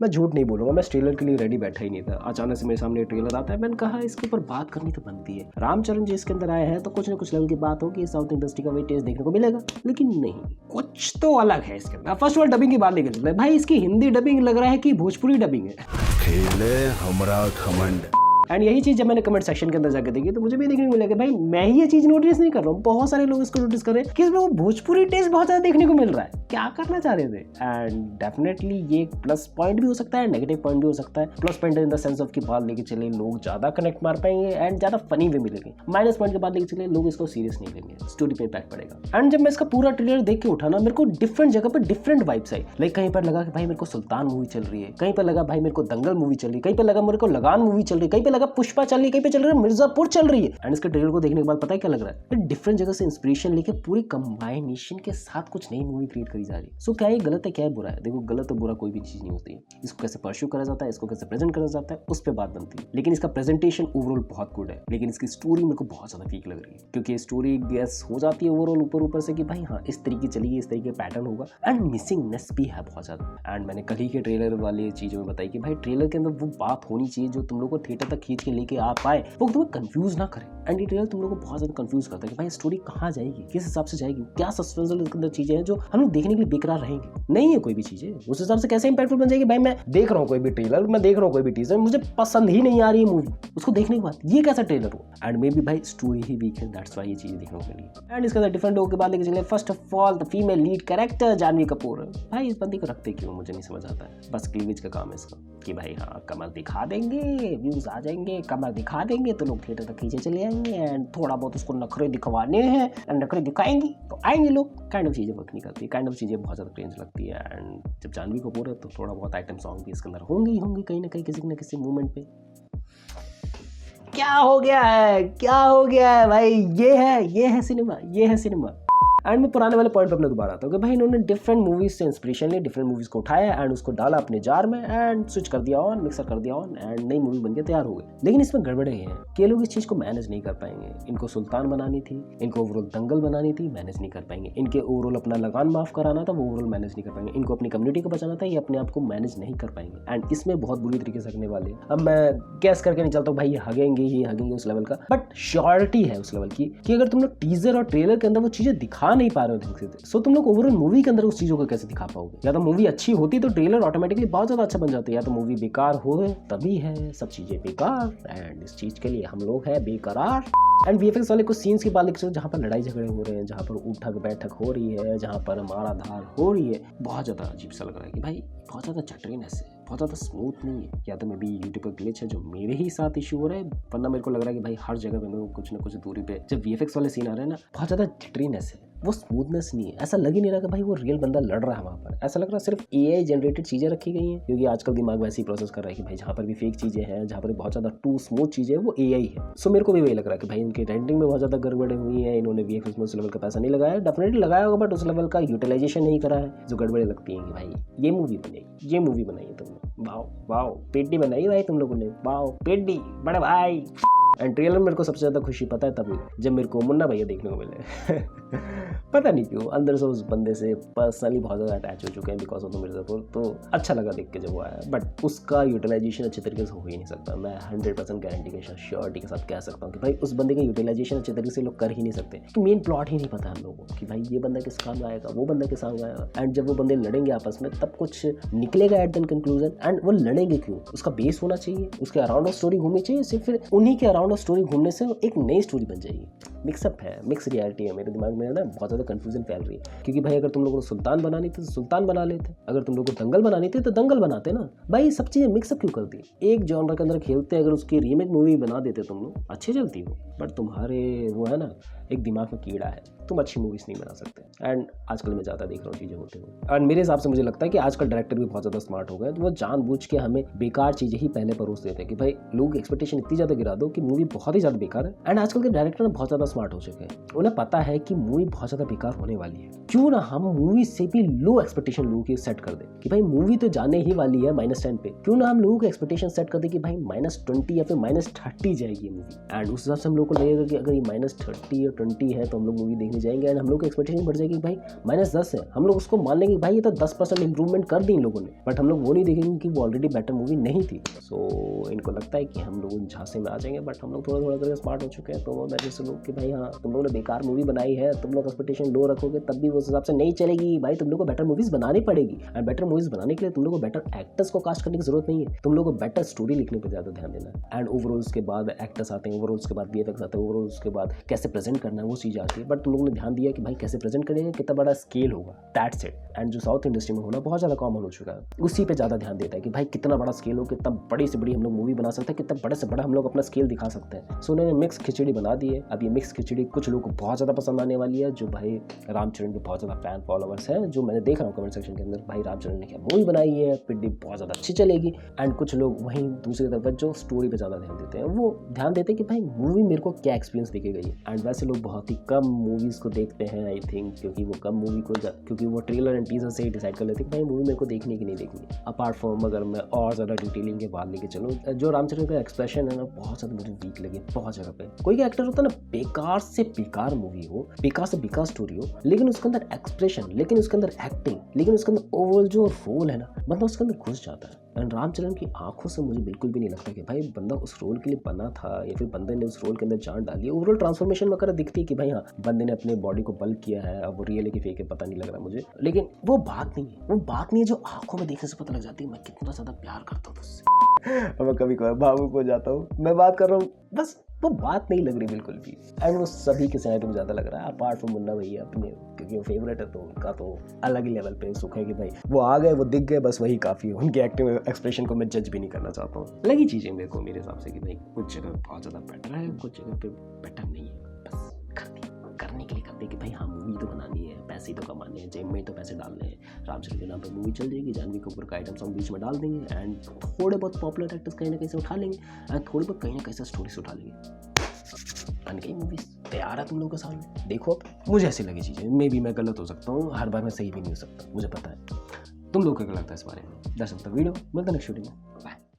मैं झूठ नहीं बोलूंगा, मैं ट्रेलर के लिए रेडी बैठा ही नहीं था। अचानक से मेरे सामने ट्रेलर आता है, मैंने कहा इसके ऊपर बात करनी तो बनती है। रामचरण जी इसके अंदर आए हैं तो कुछ ना कुछ लेवल की बात होगी, साउथ इंडस्ट्री का वही टेस्ट देखने को मिलेगा। लेकिन नहीं, कुछ तो अलग है इसके अंदर। फर्स्ट ऑफ ऑल डबिंग की बात लेकर चलते हैं भाई, इसकी हिंदी डबिंग लग रहा है कि भोजपुरी डबिंग है। खेले हमरा घमंड। एंड यही चीज़ जब मैंने कमेंट सेक्शन के अंदर जाकर देखी तो मुझे भी देखने को मिला कि भाई मैं ही ये चीज़ नोटिस नहीं कर रहा हूँ, बहुत सारे लोग इसको नोटिस कर रहे हैं कि इसमें वो भोजपुरी टेस्ट बहुत ज़्यादा देखने को मिल रहा है। क्या करना चाह रहे थे? एंड डेफिनेटली ये प्लस पॉइंट भी हो सकता है, नेगेटिव पॉइंट भी हो सकता है। Plus point in the sense of की बात लेके चले लोग ज़्यादा कनेक्ट मार पाएंगे एंड ज़्यादा फनी भी मिलेंगे। माइनस पॉइंट की बात लेके चले लोग इसको सीरियस नहीं लेंगे, स्टोरी पे इम्पैक्ट पड़ेगा। एंड जब मैं इसका पूरा ट्रेलर देख के उठा ना, मेरे को डिफरेंट जगह पर डिफरेंट वाइब्स आई। लाइक कहीं पर लगा कि भाई मेरे को सुल्तान मूवी चल रही है, कहीं पर लगा भाई मेरे को दंगल मूवी चल रही है, कहीं पर लगा मेरे को लगान मूवी चल रही है, कहीं पर लगा पुष्पा चल रही है, कहीं पे चल रहा है मिर्जापुर चल रही है। एंड इसके ट्रेलर को देखने के बाद पता है क्या लग रहा है, डिफरेंट जगह से इंस्पिरेशन लेके पूरी कंबाइनेशन के साथ कुछ नई मूवी क्रिएट करी जा रही है। सो क्या ये गलत है, क्या है बुरा है? देखो गलत और बुरा कोई भी चीज नहीं होती है, इसको कैसे परस्यू करा जाता है, इसको कैसे प्रेजेंट करा जाता है, उस पर बात बनती है। लेकिन इसका प्रेजेंटेशन ओवरऑल बहुत गुड है, लेकिन इसकी स्टोरी मेरे को बहुत ज्यादा वीक लग रही है, क्योंकि स्टोरी गैस हो जाती है ओवरऑल ऊपर से कि भाई हाँ इस तरीके चलेगी, इस तरीके पैटर्न होगा। एंड मिसिंगनेस भी है बहुत ज्यादा। एंड मैंने कल ही के ट्रेलर वाली चीजों में बताई कि भाई ट्रेलर के अंदर वो बात होनी चाहिए जो तुम लोग को थिएटर तक खींच के लेके आ पाए, वो तुम्हें कंफ्यूज ना करे। एंड ये ट्रेलर तुम लोग को बहुत ज्यादा कंफ्यूज करता है कि भाई स्टोरी कहाँ जाएगी, किस हिसाब से जाएगी, क्या सस्पेंसफुल इसके अंदर चीजें हैं जो हम लोग देखने के लिए बेकरार रहेंगे। नहीं है कोई भी चीजें उस हिसाब से कैसे इंपैक्टफुल बन जाएगी। भाई मैं देख रहा हूँ कोई भी ट्रेलर, मैं देख रहा हूँ कोई भी टीजर, मुझे पसंद ही नहीं आ रही है मूवी, उसको देखने के बाद ये कैसा ट्रेलर हो। एंड मे बी भाई स्टोरी ही वीक है, दैट्स व्हाई ये चीजें देखने को मिली। एंड इसके अंदर डिफरेंट लोगों के बाद लेके चले। First of all the female lead character Janhvi Kapoor. भाई इस बंदी को रखते क्यों मुझे नहीं समझ आता है। बस क्लीवेज का काम है इसका कि भाई हाँ कमर दिखा देंगे, व्यूज आ जाएंगे, कमर दिखा देंगे तो लोग थिएटर तक खींचे चले आएंगे। एंड थोड़ा बहुत उसको नखरे दिखवाने हैं, एंड नखरे दिखाएंगे तो आएंगे लोग। काइंड ऑफ चीज़ें वर्क नहीं करती, काइंड ऑफ चीज़ें बहुत ज़्यादा क्रेंज लगती है। एंड जब जानवी कपूर है तो थोड़ा बहुत आइटम सॉन्ग भी इसके अंदर होंगे ही होंगे कहीं ना कहीं किसी न किसी मूवमेंट पे। क्या हो गया है, क्या हो गया है भाई? ये है सिनेमा, ये है सिनेमा। एंड मैं पुराने वाले पॉइंट पर अपने दोबारा आता हूँ कि भाई इन्होंने डिफरेंट मूवीज से इंस्पिरेशन ली, डिफरेंट मूवीज को उठाया एंड उसको डाला अपने जार में एंड स्विच कर दिया ऑन, मिक्सर कर दिया ऑन एंड नई मूवी बनके तैयार हो गई। लेकिन इसमें गड़बड़े हैं कि लोग इस चीज को मैनेज नहीं कर पाएंगे। इनको सुल्तान बनानी थी, इनको ओवरऑल दंगल बनानी थी, मैनेज नहीं कर पाएंगे। इनके ओवरऑल अपना लगान माफ कराना था, वो ओवरऑल मैनेज नहीं कर पाएंगे। इनको अपनी कम्युनिटी को बचाना था, ये अपने आप को मैनेज नहीं कर पाएंगे। एंड इसमें बहुत बुरी तरीके से हगने वाले। अब मैं गैस करके नहीं चलता हूँ भाई ये हगेंगे उस लेवल का, बट श्योरिटी है उस लेवल की कि अगर तुम लोग टीजर और ट्रेलर के अंदर वो चीजें दिखा नहीं पा रहे हो ढंग से, सो तुम लोग ओवरऑल मूवी के अंदर उस चीजों को कैसे दिखा पाओगे? या तो मूवी अच्छी होती तो ट्रेलर ऑटोमेटिकली बहुत ज्यादा अच्छा बन जाता है, या तो मूवी बेकार हो तभी है सब चीजें बेकार। एंड इस चीज के लिए हम लोग हैं बेकरार। एंड वीएफएक्स वाले कुछ सीन्स की बात लिख जहाँ पर लड़ाई झगड़े हो रहे हैं, जहाँ पर उठक बैठक हो रही है, जहाँ पर मारा धार हो रही है, बहुत ज्यादा अजीब सा लग रहा है कि भाई बहुत ज्यादा जटरीनेस है, बहुत ज़्यादा स्मूथ नहीं है। या तो मे बी यूट्यूब पर ग्लिच है जो मेरे ही साथ इशू हो रहा है, वरना मेरे को लग रहा है कि भाई हर जगह पे मेरे को कुछ ना कुछ दूरी पे जब वीएफएक्स वाले सीन आ रहे हैं ना, बहुत ज़्यादा जटरीनेस है, वो स्मूथनेस नहीं है। ऐसा लग ही नहीं रहा कि भाई वो रियल बंदा लड़ रहा है वहाँ पर। ऐसा लग रहा है सिर्फ एआई जनरेटेड चीज़ें रखी गई हैं, क्योंकि आजकल दिमाग वैसे ही प्रोसेस कर रहा है कि भाई जहाँ पर भी फेक चीज़ें हैं, जहाँ पर बहुत ज़्यादा टू स्मूथ चीज़ें हैं, वो एआई है। सो मेरे को भी वही लग रहा है कि भाई इनकी रेंटिंग में बहुत ज़्यादा गड़बड़े हुई है, इन्होंने वीएफएक्स में उस लेवल का पैसा नहीं लगाया। डेफिनेटली लगाया होगा बट उस लेवल का यूटिलाइजेशन नहीं करा है, जो गड़बड़े लगती हैं कि भाई ये मूवी बनाई है तुमने, वाओ वाओ पेड्डी बनाई भाई तुम लोगों ने, वाओ पेड्डी बड़े भाई। एंड ट्रेलर में मेरे को सबसे ज़्यादा खुशी पता है तब जब मेरे को मुन्ना भैया देखने को मिले। पता नहीं क्यों अंदर से उस बंदे से पर्सनली बहुत ज़्यादा अटैच हो चुके हैं बिकॉज ऑफ द मिर्ज़ापुर, तो अच्छा लगा देख के जब वो आया। बट उसका यूटिलाइजेशन अच्छे तरीके से हो ही नहीं सकता। मैं 100% गारंटी के साथ श्योरिटी के साथ कह सकता हूँ कि भाई उस बंदे का यूटिलाइजेशन अच्छे तरीके से लोग कर ही नहीं सकते, क्योंकि मेन प्लॉट ही नहीं पता हम लोगों को कि भाई ये बंदा किस काम आएगा, वो बंदा किस काम आएगा। एंड जब वो बंदे लड़ेंगे आपस में तब कुछ निकलेगा एट द कंक्लूजन। एंड वो लड़ेंगे क्यों, उसका बेस होना चाहिए, उसके अराउंड ऑफ स्टोरी घूमनी चाहिए, सिर्फ फिर उन्हीं के अराउंड ऑफ स्टोरी घूमने से एक नई स्टोरी बन जाएगी। मिक्सअप है, मिक्स रियलिटी है। मेरे दिमाग में ना बहुत ज़्यादा कंफ्यूजन फैल रही है, क्योंकि भाई अगर तुम लोगों को सुल्तान बनानी थी तो सुल्तान बना लेते, अगर तुम लोगों को दंगल बनानी थी तो दंगल बनाते ना। भाई सब चीज़ें मिक्सअप क्यों कर दी? एक जॉनर के अंदर खेलते अगर उसकी रीमेक मूवी बना देते तुम लोग, अच्छी चलती हो। बट तुम्हारे वो है ना एक दिमाग में कीड़ा है, तुम अच्छी मूवीज़ नहीं बना सकते। एंड आजकल मैं ज़्यादा देख रहा हूँ चीज़ें होते हुए। एंड मेरे हिसाब से मुझे लगता है कि आजकल डायरेक्टर भी बहुत ज़्यादा स्मार्ट हो गए, तो वो जानबूझ के हमें बेकार चीज़ें ही पहले परोस देते हैं कि भाई लोग एक्सपेक्टेशन इतनी ज़्यादा गिरा दो कि मूवी बहुत ही ज़्यादा बेकार है। एंड आजकल के डायरेक्टर बहुत ज़्यादा स्मार्ट हो चुके हैं, उन्हें पता है कि मूवी बहुत ज़्यादा बेकार होने वाली है, क्यों ना हम मूवी से भी लो एक्सपेक्टेशन लोगों की सेट कर दे कि भाई मूवी तो जाने ही वाली है -10 पे, क्यों ना हम लोगों को एक्सपेक्टेशन सेट कर दे कि भाई -20 या फिर -30 जाएगी मूवी। एंड उस हिसाब से हम लोग को लगेगा कि अगर ये -30 या 20 है तो हम लोग मूवी देखने जाएंगे, एंड हम लोग की एक्सपेक्टेशन बढ़ जाएगी कि भाई -10 है, हम लोग उसको मान लेंगे भाई ये तो 10% इंप्रूवमेंट कर दी इन लोगों ने, बट हम लोग वो नहीं देखेंगे कि वो ऑलरेडी बेटर मूवी नहीं थी। सो इनको लगता है कि हम लोग झांसे में आ जाएंगे, बट हम लोग थोड़ा थोड़ा करके स्मार्ट हो चुके हैं। तो वो जैसे लोग कि भाई हाँ तुम लोगों ने बेकार मूवी बनाई है, तुम लोग एक्सपेक्टेशन लो रखोगे तब भी उस हिसाब से नहीं चलेगी भाई, तुम लोग को बेटर मूवीज बनानी पड़ेगी। एंड बेटर मूवीज बनाने के लिए तुम लोग को बेटर एक्टर्स को कास्ट करने की जरूरत नहीं है, तुम लोग को बेटर स्टोरी लिखने पर ज्यादा ध्यान देना है। एंड ओवरऑल्स के बाद एक्टर्स आते हैं, ओवरऑल्स के बाद VFX आते हैं, ओवरऑल्स के बाद कैसे प्रेजेंट करना है वो चीज़ आती है। बट तुम लोगों ने ध्यान दिया कि भाई कैसे प्रेजेंट करेंगे, कितना बड़ा स्केल होगा, दैट्स इट। एंड जो साउथ इंडस्ट्री में होना बहुत ज़्यादा कॉमन हो चुका है, उसी पे ज़्यादा ध्यान देता है कि भाई कितना बड़ा स्केल हो, कितना बड़ी से बड़ी हम लोग मूवी बना सकते हैं, कितना बड़े से बड़ा हम लोग अपना स्केल दिखा सकते हैं। सो उन्होंने मिक्स खिचड़ी बना दी है। अब ये मिक्स खिचड़ी कुछ लोगों को बहुत ज़्यादा पसंद आने वाली है, जो भाई रामचरण के बहुत ज़्यादा फैन फॉलोअर्स हैं, जो मैंने देख रहा हूँ कमेंट सेक्शन के अंदर, भाई रामचरण ने क्या मूवी बनाई है, पिड्डी बहुत ज़्यादा अच्छी चलेगी। एंड कुछ लोग वहीं दूसरी तरफ जो स्टोरी पे ज़्यादा ध्यान देते हैं, वो ध्यान देते हैं कि भाई मूवी मेरे को क्या एक्सपीरियंस देके गई। एंड वैसे लोग बहुत ही कम मूवीज़ को देखते हैं आई थिंक, क्योंकि वो कम मूवी को क्योंकि वो ट्रेलर एंड टीजर से ही डिसाइड कर लेते हैं कि भाई मूवी मेरे को देखनी कि नहीं देखनी। अपार्ट फ्रॉम अगर मैं और ज़्यादा डिटेलिंग के बाद लेके चलूँ, जो रामचरण का एक्सप्रेशन है ना बहुत ज़्यादा मुझे वीक लगे बहुत जगह पे। कोई का एक्टर होता है ना, बेकार से बेकार मूवी हो, बेकार से बेकार स्टोरी हो, लेकिन उसके अंदर एक्सप्रेशन, लेकिन उसके अंदर एक्टिंग, लेकिन उसके अंदर ओवरऑल जो रोल है ना, बंदा उसके अंदर घुस जाता है। एंड रामचरण की आंखों से मुझे बिल्कुल भी नहीं लगता कि भाई बंदा उस रोल के लिए बना था या फिर बंदे ने उस रोल के अंदर जान डाली है। ओवरऑल ट्रांसफॉर्मेशन वगैरह दिखती है कि भाई हाँ बंदे ने अपने बॉडी को बल्क किया है, अब वो रियल है कि फेक है पता नहीं लग रहा मुझे, लेकिन वो बात नहीं है, वो बात नहीं है जो आंखों में देखने से पता लग जाती है मैं कितना ज़्यादा प्यार करता हूँ उससे। मैं कभी कभी भावुक हो जाता हूँ, मैं बात कर रहा हूँ, बस वो बात नहीं लग रही बिल्कुल भी। एंड वो सभी के सिनेरियो में ज़्यादा लग रहा है, अपार्ट फ्रॉम मुन्ना भैया अपने, क्योंकि वो फेवरेट है तो उनका तो अलग ही लेवल पे सुख है कि भाई वो आ गए, वो दिख गए, बस वही काफ़ी है। उनके एक्टिंग एक्सप्रेशन को मैं जज भी नहीं करना चाहता हूँ। लगी चीज़ें मेरे को मेरे हिसाब से कि भाई कुछ जगह बहुत ज़्यादा बेटर है, कुछ जगह पे बेटर नहीं है, बस करने के लिए करते कि भाई हाँ मूवी तो बनानी है, पैसे तो कमाने हैं, जेब में तो पैसे डालने हैं। रामचरण के नाम पर मूवी चल जाएगी, जानवी कपूर का आइटम सॉन्ग बीच में डाल देंगे, एंड थोड़े बहुत पॉपुलर एक्टर्स कहीं ना कहीं से उठा लेंगे, एंड थोड़े बहुत कहीं ना कहीं से स्टोरी से उठा लेंगे। बन गई मूवी तैयार है तुम लोगों के सामने, देखो। अब मुझे ऐसी लगी चीज़ें, मे भी मैं गलत हो सकता हूँ, हर बार मैं सही भी नहीं हो सकता, मुझे पता है। तुम लोग क्या लगता है इस बारे में? दैट्स इट द वीडियो, मिलते हैं नेक्स्ट वीडियो में, बाय।